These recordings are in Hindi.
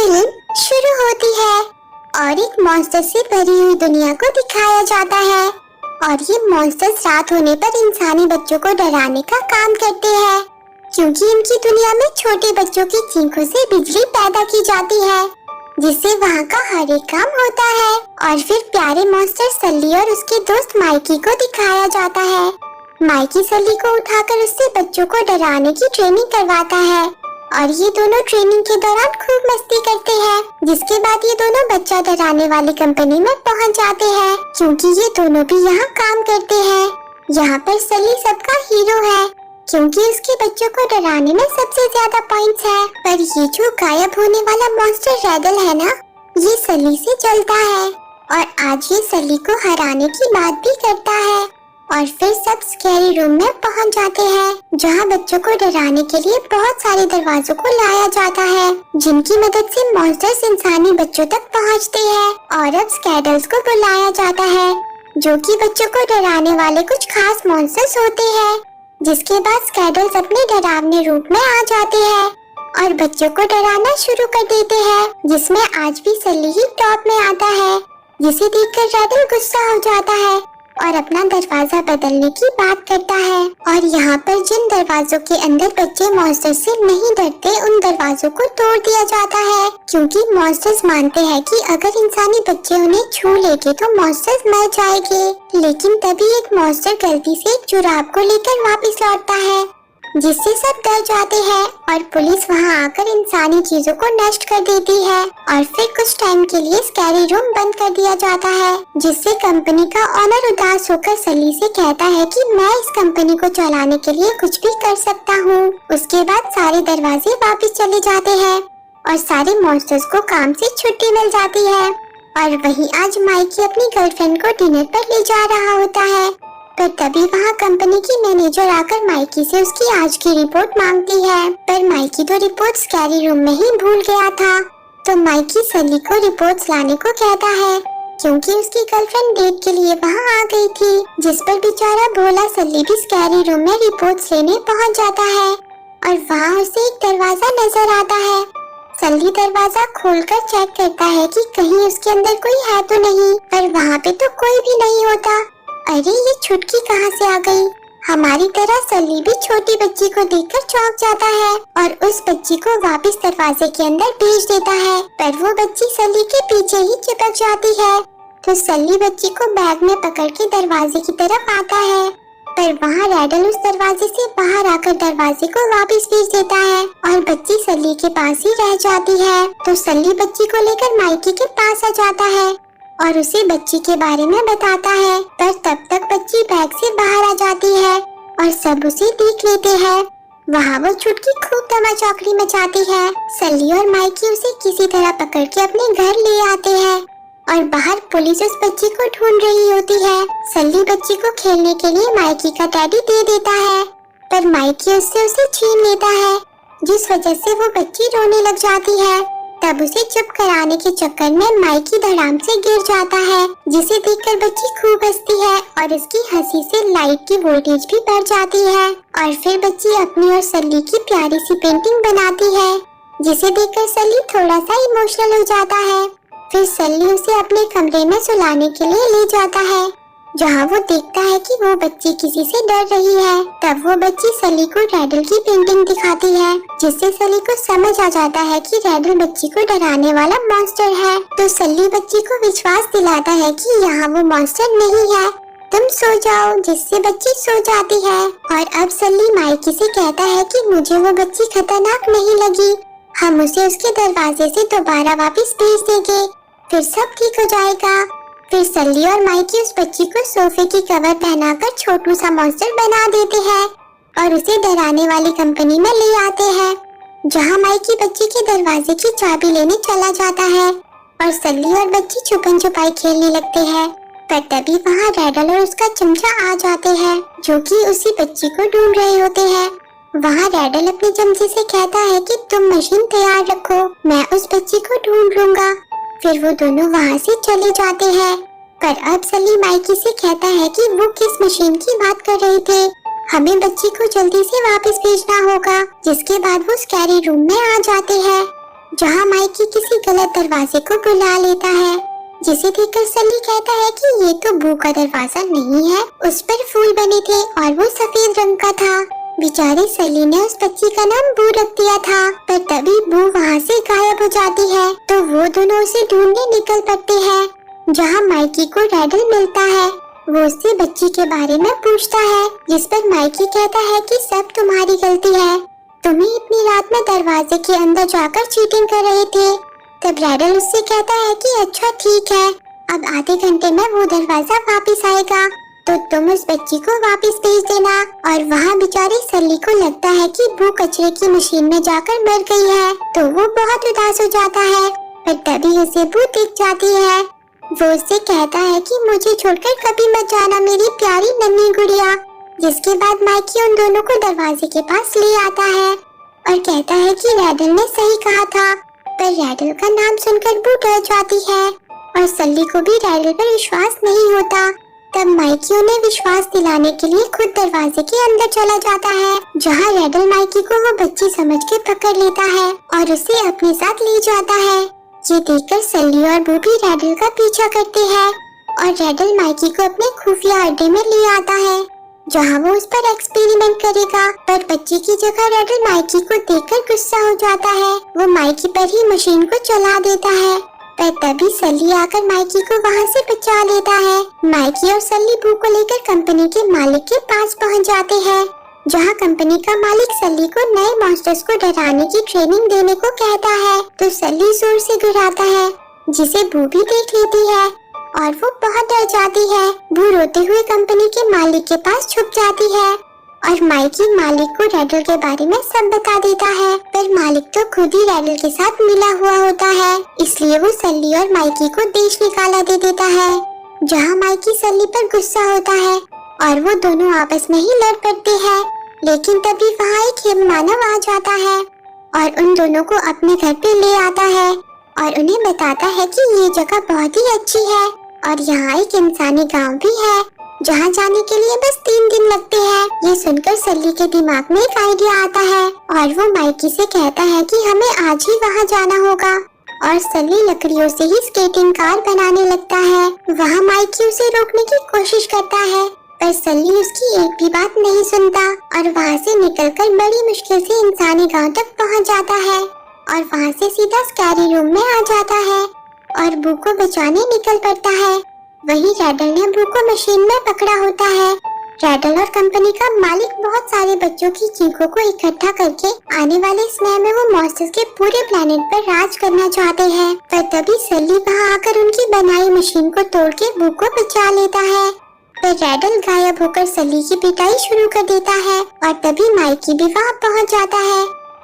फिल्म शुरू होती है और एक मॉन्स्टर से भरी हुई दुनिया को दिखाया जाता है और ये मॉन्स्टर्स रात होने पर इंसानी बच्चों को डराने का काम करते हैं क्योंकि इनकी दुनिया में छोटे बच्चों की चीखों से बिजली पैदा की जाती है जिससे वहाँ का हर एक काम होता है। और फिर प्यारे मॉन्स्टर सल्ली और उसके दोस्त माइकी को दिखाया जाता है। माइकी सल्ली को उठाकर उससे बच्चों को डराने की ट्रेनिंग करवाता है और ये दोनों ट्रेनिंग के दौरान खूब मस्ती करते हैं जिसके बाद ये दोनों बच्चा डराने वाली कंपनी में पहुंच जाते हैं क्योंकि ये दोनों भी यहाँ काम करते हैं। यहाँ पर सल्ली सबका हीरो है क्योंकि उसके बच्चों को डराने में सबसे ज्यादा पॉइंट्स है। पर ये जो गायब होने वाला मॉन्स्टर रैडल है ना, ये सल्ली से चलता है और आज ये सल्ली को हराने की बात भी करता है। और फिर सब स्कैरी रूम में पहुंच जाते हैं जहां बच्चों को डराने के लिए बहुत सारे दरवाजों को लाया जाता है जिनकी मदद से मॉन्स्टर्स इंसानी बच्चों तक पहुंचते हैं। और अब स्कैडल्स को बुलाया जाता है जो कि बच्चों को डराने वाले कुछ खास मॉन्स्टर्स होते हैं जिसके बाद स्कैडल्स अपने डरावने रूप में आ जाते हैं और बच्चों को डराना शुरू कर देते हैं जिसमें आज भी सल्ली ही टॉप में आता है जिसे देखकर रैडल गुस्सा हो जाता है और अपना दरवाजा बदलने की बात करता है। और यहाँ पर जिन दरवाजों के अंदर बच्चे मॉन्स्टर से नहीं डरते उन दरवाजों को तोड़ दिया जाता है क्योंकि मॉन्स्टर्स मानते हैं कि अगर इंसानी बच्चे उन्हें छू लेंगे तो मॉन्स्टर्स मर जाएंगे। लेकिन तभी एक मॉन्स्टर गलती से एक जुराब को लेकर वापस लौटता है जिससे सब डर जाते हैं और पुलिस वहां आकर इंसानी चीजों को नष्ट कर देती है। और फिर कुछ टाइम के लिए स्कैरी रूम बंद कर दिया जाता है जिससे कंपनी का ऑनर उदास होकर सल्ली से कहता है कि मैं इस कंपनी को चलाने के लिए कुछ भी कर सकता हूँ। उसके बाद सारे दरवाजे वापस चले जाते हैं और सारे मॉन्स्टर्स को काम से छुट्टी मिल जाती है। और वहीं आज माइकी अपनी गर्लफ्रेंड को डिनर पर ले जा रहा होता है पर तभी वहाँ कंपनी की मैनेजर आकर माइकी से उसकी आज की रिपोर्ट मांगती है पर माइकी तो रिपोर्ट स्कैरी रूम में ही भूल गया था। तो माइकी सल्ली को रिपोर्ट्स लाने को कहता है क्योंकि उसकी गर्लफ्रेंड डेट के लिए वहाँ आ गई थी जिस पर बेचारा भोला सल्ली भी स्कैरी रूम में रिपोर्ट्स लेने पहुँच जाता है और वहाँ उसे एक दरवाजा नजर आता है। सल्ली दरवाजा खोलकर चेक करता है कि कहीं उसके अंदर कोई है तो नहीं पर वहाँ पे तो कोई भी नहीं होता। अरे ये छुटकी कहाँ से आ गई? हमारी तरह सल्ली भी छोटी बच्ची को देखकर चौंक जाता है और उस बच्ची को वापस दरवाजे के अंदर भेज देता है पर वो बच्ची सल्ली के पीछे ही चिपक जाती है। तो सल्ली बच्ची को बैग में पकड़ के दरवाजे की तरफ आता है पर वहाँ रैडल उस दरवाजे से बाहर आकर दरवाजे को वापस भेज देता है और बच्ची सल्ली के पास ही रह जाती है। तो सल्ली बच्ची को लेकर माइकी के पास आ जाता है और उसे बच्ची के बारे में बताता है पर तब तक बच्ची बैग से बाहर आ जाती है और सब उसे देख लेते हैं। वहाँ वो छुटकी खूब धमाचौकड़ी मचाती है। सल्ली और माइकी उसे किसी तरह पकड़ के अपने घर ले आते हैं और बाहर पुलिस उस बच्ची को ढूंढ रही होती है। सल्ली बच्ची को खेलने के लिए माइकी का डैडी दे देता है पर माइकी उससे उसे छीन लेता है जिस वजह से वो बच्ची रोने लग जाती है। तब उसे चुप कराने के चक्कर में माइकी धड़ाम से गिर जाता है जिसे देखकर बच्ची खूब हंसती है और उसकी हंसी से लाइट की वोल्टेज भी बढ़ जाती है। और फिर बच्ची अपनी और सल्ली की प्यारी सी पेंटिंग बनाती है जिसे देखकर सल्ली थोड़ा सा इमोशनल हो जाता है। फिर सल्ली उसे अपने कमरे में सुलाने के लिए ले जाता है जहाँ वो देखता है कि वो बच्ची किसी से डर रही है। तब वो बच्ची सल्ली को रैडल की पेंटिंग दिखाती है जिससे सल्ली को समझ आ जाता है कि रैडल बच्ची को डराने वाला मॉन्स्टर है। तो सल्ली बच्ची को विश्वास दिलाता है कि यहाँ वो मॉन्स्टर नहीं है, तुम सो जाओ, जिससे बच्ची सो जाती है। और अब सल्ली माइकी से कहता है कि मुझे वो बच्ची खतरनाक नहीं लगी, हम उसे उसके दरवाजे से दोबारा वापस भेज देंगे, फिर सब ठीक हो जाएगा। फिर सल्ली और माइकी उस बच्ची को सोफे की कवर पहनाकर छोटू सा मॉन्स्टर बना देते हैं और उसे डराने वाली कंपनी में ले आते हैं जहां माइकी बच्ची के दरवाजे की चाबी लेने चला जाता है और सल्ली और बच्ची छुपन छुपाई खेलने लगते हैं। पर तभी वहां रैडल और उसका चमचा आ जाते हैं जो कि उसी बच्ची को ढूंढ रहे होते हैं। वहाँ रैडल अपने चमचे से कहता है कि तुम मशीन तैयार रखो, मैं उस बच्ची को ढूंढ लूंगा। फिर वो दोनों वहाँ से चले जाते हैं। पर अब सल्ली माइकी से कहता है कि वो किस मशीन की बात कर रहे थे, हमें बच्ची को जल्दी से वापस भेजना होगा। जिसके बाद वो स्कैरी रूम में आ जाते हैं जहाँ माइकी किसी गलत दरवाजे को बुला लेता है, जिसे देखकर सली कहता है कि ये तो बू का दरवाजा नहीं है, उस पर फूल बने थे और वो सफेद रंग का था। बेचारे सली ने उस बच्ची का नाम बू रख दिया था, पर तभी बू वहाँ से गायब हो जाती है तो वो दोनों उसे ढूंढने निकल पड़ते हैं। जहाँ माइकी को रैडल मिलता है, वो उससे बच्ची के बारे में पूछता है, जिस पर माइकी कहता है कि सब तुम्हारी गलती है, तुम ही इतनी रात में दरवाजे के अंदर जाकर चीटिंग कर रहे थे। तब रैडल उससे कहता है कि अच्छा ठीक है, अब आधे घंटे में वो दरवाजा वापस आएगा तो तुम उस बच्ची को वापस भेज देना। और वहाँ बेचारी सली को लगता है कि वो कचरे की मशीन में जाकर मर गई है तो वो बहुत उदास हो जाता है, पर तभी उसे वो दिख जाती है। वो उससे कहता है कि मुझे छोड़कर कभी मत जाना मेरी प्यारी नन्ही गुड़िया। जिसके बाद माइकी उन दोनों को दरवाजे के पास ले आता है और कहता है कि रैडल ने सही कहा था, पर रैडल का नाम सुनकर वो डर जाती है और सली को भी रैडल पर विश्वास नहीं होता। तब माइकी उन्हें विश्वास दिलाने के लिए खुद दरवाजे के अंदर चला जाता है, जहाँ रैडल माइकी को वो बच्ची समझ के पकड़ लेता है और उसे अपने साथ ले जाता है। ये देखकर सली और बू भी रैडल का पीछा करते हैं और रैडल माइकी को अपने खुफिया अड्डे में ले आता है, जहाँ वो उस पर एक्सपेरिमेंट करेगा। पर बच्ची की जगह रैडल माइकी को देखकर गुस्सा हो जाता है, वो माइकी पर ही मशीन को चला देता है, पर तभी सली आकर माइकी को वहाँ से बचा लेता है। माइकी और सली बू को लेकर कंपनी के मालिक के पास पहुँच जाते हैं, जहाँ कंपनी का मालिक सली को नए मॉन्स्टर्स को डराने की ट्रेनिंग देने को कहता है तो सली जोर से गिराता है, जिसे बू भी देख लेती है और वो बहुत डर जाती है। बू रोते हुए कंपनी के मालिक के पास छुप जाती है और माइकी मालिक को रैडल के बारे में सब बता देता है, पर मालिक तो खुद ही रैडल के साथ मिला हुआ होता है, इसलिए वो सली और माइकी को देश निकाला दे देता है। जहाँ माइकी सली पर गुस्सा होता है और वो दोनों आपस में ही लड़ पड़ते हैं, लेकिन तभी वहाँ एक हिम मानव आ जाता है और उन दोनों को अपने घर पे ले आता है और उन्हें बताता है कि ये जगह बहुत ही अच्छी है और यहाँ एक इंसानी गांव भी है, जहाँ जाने के लिए बस 3 दिन लगते हैं। ये सुनकर सली के दिमाग में एक आइडिया आता है और वो माइकी से कहता है कि हमें आज ही वहाँ जाना होगा और सली लकड़ियों से ही स्केटिंग कार बनाने लगता है। वहाँ माइकी उसे रोकने की कोशिश करता है, पर सली उसकी एक भी बात नहीं सुनता और वहाँ से निकलकर बड़ी मुश्किल से इंसानी गांव तक पहुँच जाता है और वहाँ से सीधा स्कैरी रूम में आ जाता है और बू को बचाने निकल पड़ता है। वहीं रैडल ने बू को मशीन में पकड़ा होता है। रैडल और कंपनी का मालिक बहुत सारे बच्चों की चीखों को इकट्ठा करके आने वाले समय में वो मॉन्स्टर्स के पूरे प्लेनेट पर राज करना चाहते हैं, पर तभी सली वहाँ आकर उनकी बनाई मशीन को तोड़ के बू को बचा लेता है। पर रैडल गायब होकर सली की पिटाई शुरू कर देता है और तभी माइकी भी वहाँ पहुँच जाता है।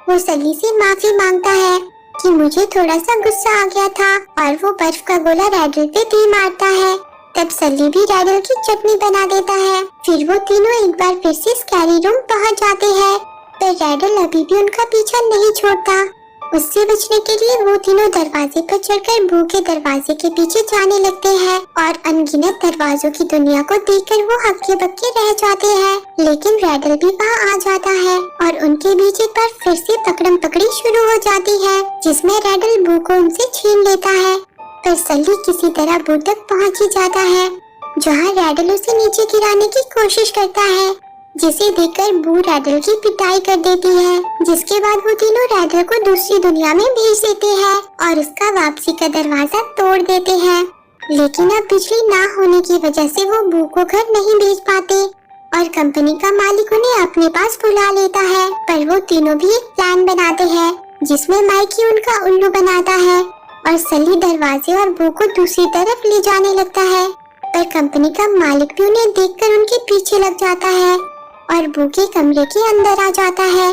वो सली से माफी मांगता है कि मुझे थोड़ा सा गुस्सा आ गया था और वो बर्फ का गोला रैडल पे भी मारता है। तब सली भी रैडल की चटनी बना देता है। फिर वो तीनों एक बार फिर से स्कैरी रूम पहुंच जाते हैं, पर रैडल अभी भी उनका पीछा नहीं छोड़ता। उससे बचने के लिए वो तीनों दरवाजे पर चढ़कर बू के दरवाजे के पीछे जाने लगते हैं और अनगिनत दरवाजों की दुनिया को देखकर वो हक्के बक्के रह जाते हैं। लेकिन रैडल भी वहाँ आ जाता है और उनके बीच एक बार फिर से पकड़म पकड़ी शुरू हो जाती है, जिसमें रैडल बू को उनसे छीन लेता है, पर सली किसी तरह बू तक पहुँच ही जाता है, जहाँ रैडल उसे नीचे गिराने की कोशिश करता है, जिसे देखकर बू रैडल की पिटाई कर देती है। जिसके बाद वो तीनों रैडल को दूसरी दुनिया में भेज देते हैं और उसका वापसी का दरवाजा तोड़ देते हैं। लेकिन अब बिजली ना होने की वजह से वो बू को घर नहीं भेज पाते और कंपनी का मालिक उन्हें अपने पास बुला लेता है। पर वो तीनों भी एक प्लान बनाते हैं, जिसमें माइकी उनका उल्लू बनाता है और सली दरवाजे और बू को दूसरी तरफ ले जाने लगता है। पर कंपनी का मालिक भी उन्हें देखकर उनके पीछे लग जाता है और बू के कमरे के अंदर आ जाता है।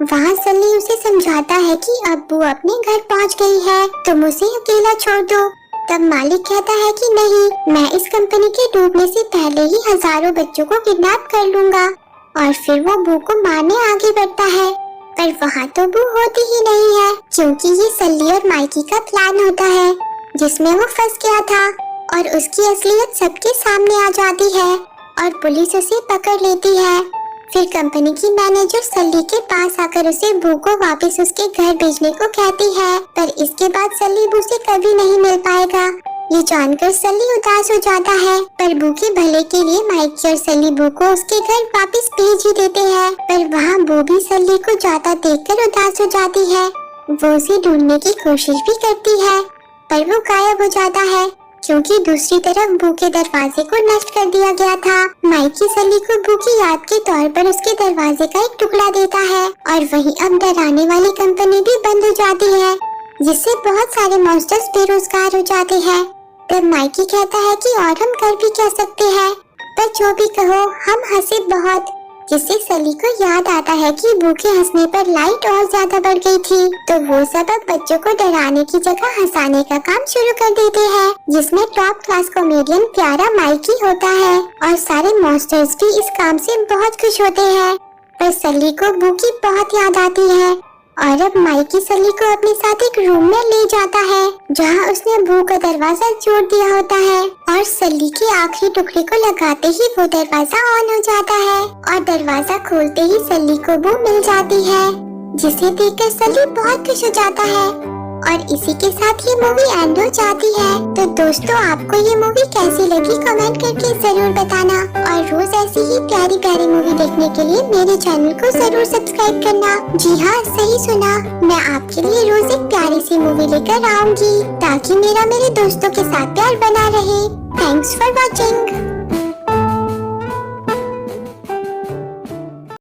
वहाँ सली उसे समझाता है कि अब बू अपने घर पहुँच गई है, तुम उसे अकेला छोड़ दो। तब मालिक कहता है कि नहीं, मैं इस कंपनी के डूबने से पहले ही हजारों बच्चों को किडनैप कर लूँगा। और फिर वो बू को मारने आगे बढ़ता है, पर वहाँ तो बू होती ही नहीं है, क्योंकि ये सली और माइकी का प्लान होता है, जिसमें वो फंस गया था और उसकी असलियत सबके सामने आ जाती है और पुलिस उसे पकड़ लेती है। फिर कंपनी की मैनेजर सल्ली के पास आकर उसे बू को वापस उसके घर भेजने को कहती है, पर इसके बाद सल्ली बू से कभी नहीं मिल पाएगा। ये जानकर सल्ली उदास हो जाता है, पर बू के भले के लिए माइकी और सल्ली बू को उसके घर वापस भेज ही देते हैं। पर वहाँ बू भी सल्ली को जाता देखकर उदास हो जाती है। वो उसे ढूंढने की कोशिश भी करती है, पर वो गायब हो जाता है क्योंकि दूसरी तरफ बू के दरवाजे को नष्ट कर दिया गया था। माइकी सल्ली को बू की याद के तौर पर उसके दरवाजे का एक टुकड़ा देता है और वहीं अब डराने वाली कंपनी भी बंद हो जाती है, जिससे बहुत सारे मॉन्स्टर्स बेरोजगार हो जाते हैं। तब माइकी कहता है कि और हम कर भी क्या सकते हैं, पर जो भी कहो हम हंसे बहुत, जिससे सल्ली को याद आता है कि बू के हंसने पर लाइट और ज्यादा बढ़ गई थी। तो वो सब अब बच्चों को डराने की जगह हंसाने का काम शुरू कर देते हैं, जिसमें टॉप क्लास कॉमेडियन प्यारा माइकी होता है और सारे मॉन्स्टर्स भी इस काम से बहुत खुश होते हैं। पर सल्ली को बू की बहुत याद आती है और अब माइकी सल्ली को अपने साथ एक रूम में ले जाता है, जहां उसने बू का दरवाजा जोड़ दिया होता है और सल्ली के आखिरी टुकड़े को लगाते ही वो दरवाजा ऑन हो जाता है और दरवाजा खोलते ही सल्ली को बू मिल जाती है, जिसे देखकर सल्ली बहुत खुश हो जाता है। और इसी के साथ ये मूवी एंड हो जाती है। तो दोस्तों, आपको ये मूवी कैसी लगी कमेंट करके जरूर बताना और रोज ऐसी ही प्यारी प्यारी मूवी देखने के लिए मेरे चैनल को जरूर सब्सक्राइब करना। जी हाँ, सही सुना, मैं आपके लिए रोज एक प्यारी सी मूवी लेकर आऊंगी ताकि मेरे दोस्तों के साथ प्यार बना रहे। Thanks for watching.